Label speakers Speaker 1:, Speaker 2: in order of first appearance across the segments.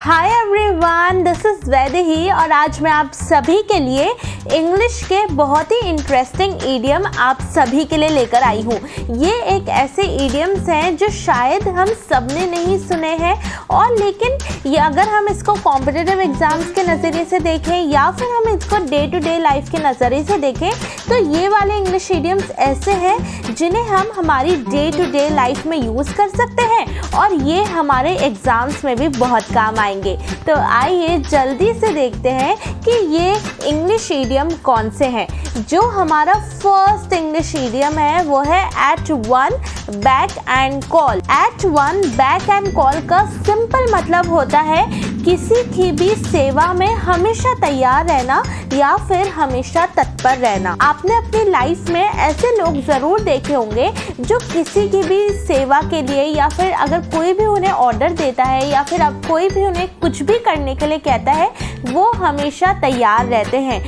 Speaker 1: Hi everyone, this is Vaidehi और आज मैं आप सभी के लिए इंग्लिश के बहुत ही इंटरेस्टिंग ईडियम आप सभी के लिए लेकर आई हूँ। ये एक ऐसे ईडियम्स हैं जो शायद हम सब ने नहीं सुने हैं, और लेकिन ये अगर हम इसको कॉम्पिटिटिव एग्ज़ाम्स के नज़रिए से देखें या फिर हम इसको डे टू डे लाइफ के नज़रिए से देखें तो ये वाले इंग्लिश ईडियम्स ऐसे हैं जिन्हें हम हमारी डे टू डे लाइफ में यूज़ कर सकते हैं और ये हमारे एग्ज़ाम्स में भी बहुत काम आएंगे। तो आइए जल्दी से देखते हैं कि ये इंग्लिश ईडियम कौन से हैं। जो हमारा फर्स्ट इंग्लिश ईडियम है वो है at one beck and call. At one beck and call का सिंपल मतलब होता है किसी की भी सेवा में हमेशा तैयार रहना या फिर हमेशा तत्पर रहना। आपने अपनी लाइफ में ऐसे लोग ज़रूर देखे होंगे जो किसी की भी सेवा के लिए या फिर अगर कोई भी उन्हें ऑर्डर देता है या फिर अब कोई भी उन्हें कुछ भी करने के लिए कहता है वो हमेशा तैयार रहते हैं।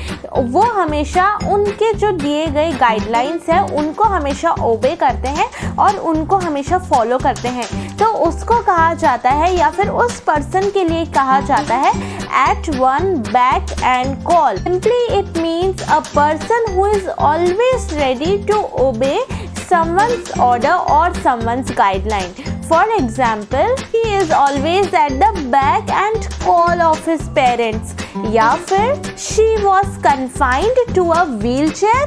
Speaker 1: वो हमेशा उनके जो दिए गए गाइडलाइंस हैं उनको हमेशा ओबे करते हैं और उनको हमेशा फॉलो करते हैं। तो उसको कहा जाता है या फिर उस पर्सन के लिए कहा जाता है at one beck and call. Simply it means a person who is always ready to obey someone's order or someone's guideline. For example, he is always at the back and call of his parents. या फिर she was confined to a wheelchair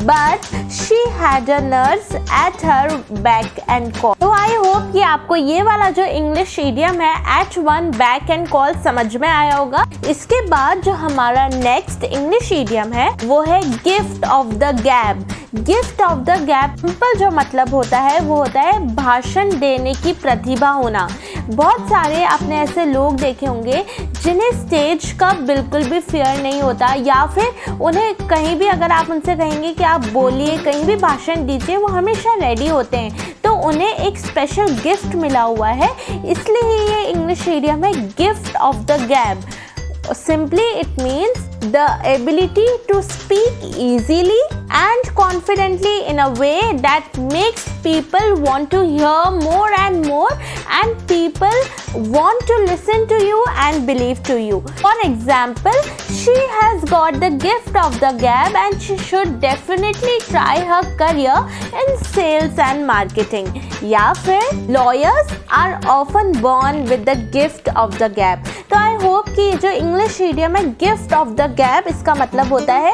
Speaker 1: but she had a nurse at her back and call. तो I hope कि आपको ये वाला जो English idiom है at one beck and call समझ में आया होगा। इसके बाद जो हमारा नेक्स्ट इंग्लिश ईडियम है वो है गिफ्ट ऑफ द गैब। Gift of the gap simple जो मतलब होता है वो होता है भाषण देने की प्रतिभा होना। बहुत सारे आपने ऐसे लोग देखे होंगे जिन्हें स्टेज का बिल्कुल भी फियर नहीं होता, या फिर उन्हें कहीं भी अगर आप उनसे कहेंगे कि आप बोलिए, कहीं भी भाषण दीजिए, वो हमेशा रेडी होते हैं। तो उन्हें एक स्पेशल गिफ्ट मिला हुआ है, इसलिए ये इंग्लिश ईडियम है gift of the gap. Simply it means the ability to speak easily and confidently in a way that makes people want to hear more and more and people want to listen to you and believe to you. For example, she has got the gift of the gab and she should definitely try her career in sales and marketing. या फिर lawyers are often born with the gift of the gab. तो I hope कि जो English idiom है gift of the gap, इसका मतलब होता है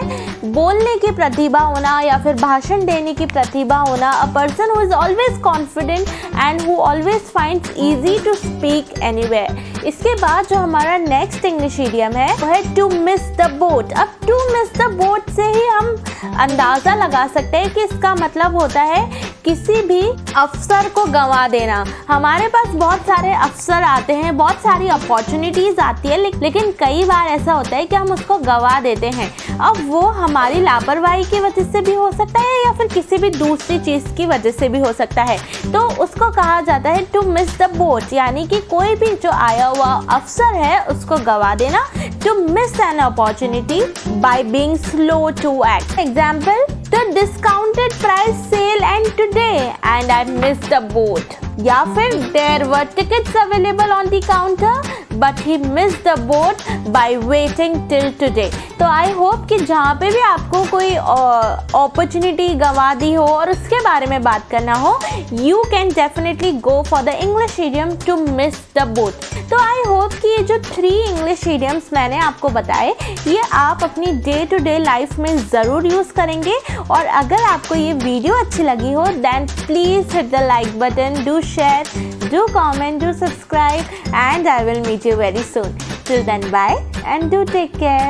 Speaker 1: बोलने की प्रतिभा होना या फिर भाषण देने की प्रतिभा होना। A person who is always confident and who always finds easy to speak anywhere. इसके बाद जो हमारा नेक्स्ट इंग्लिश ईडियम है वो है टू मिस द बोट। अब टू मिस द बोट से ही हम अंदाज़ा लगा सकते हैं कि इसका मतलब होता है किसी भी अवसर को गंवा देना। हमारे पास बहुत सारे अवसर आते हैं, बहुत सारी अपॉर्चुनिटीज़ आती है, लेकिन कई बार ऐसा होता है कि हम उसको गंवा देते हैं। अब वो हमारी लापरवाही की वजह से भी हो सकता है या फिर किसी भी दूसरी चीज़ की वजह से भी हो सकता है। तो उसको कहा जाता है टू मिस द बोट, यानी कि कोई भी जो आया हुआ अवसर है उसको गंवा देना। To miss an opportunity by being slow to act. Example, the discounted price sale and today and I missed the boat. या फिर there were tickets available on the counter but he missed the boat by waiting till today. तो I hope कि जहाँ पे भी आपको कोई opportunity गंवा दी हो और उसके बारे में बात करना हो, you can definitely go for the English idiom to miss the boat. तो आई होप कि ये जो 3 इंग्लिश ईडियम्स मैंने आपको बताए ये आप अपनी डे टू डे लाइफ में ज़रूर यूज़ करेंगे। और अगर आपको ये वीडियो अच्छी लगी हो then please hit the like button, do share, do comment, do subscribe, and I will meet you very soon. Till then, bye and do take care.